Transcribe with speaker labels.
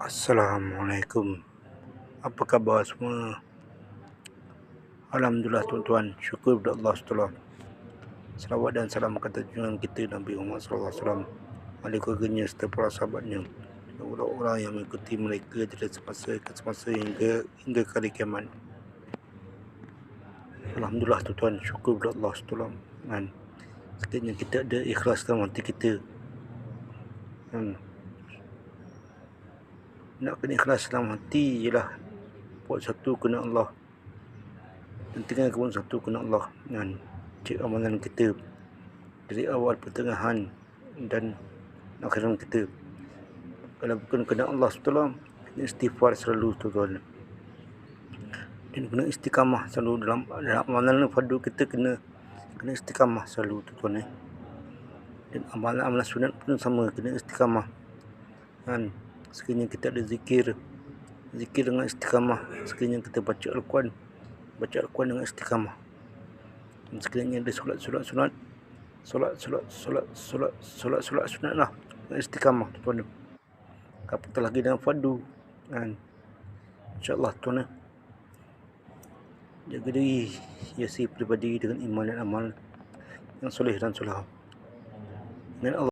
Speaker 1: Assalamualaikum. Apa khabar semua? Alhamdulillah tuan-tuan, syukur kepada Allah SWT. Salawat dan salam kata junjungan kita Nabi Muhammad SAW, ahli keluarganya serta para sahabatnya, dan orang-orang yang mengikuti mereka dari semasa ke semasa hingga kali kiamat. Alhamdulillah tuan-tuan, syukur kepada Allah SWT. Sekiranya kita ada ikhlas dalam hati kita, nak kena ikhlas dalam hati ialah buat satu kena Allah dan tinggalkan satu kena Allah. Cek amalan kita dari awal, pertengahan dan akhiran kita. Kalau bukan kena Allah SWT, kena istighfar selalu tuan-tuan, dan kena istiqamah selalu dalam amalan fardu kita, kena istiqamah selalu tuan-tuan. Dan amalan sunat pun sama, kena istiqamah. Sekiranya kita ada zikir dengan istiqamah. Sekiranya kita baca Al-Quran dengan istiqamah. Dan sekiranya ada solat sunat lah, dengan istiqamah tuan-tuan. Apatah lagi dengan fardu, InsyaAllah tuan-tuan, jaga diri, hiasi pribadi dengan iman dan amal yang soleh dan solah. Dan Allah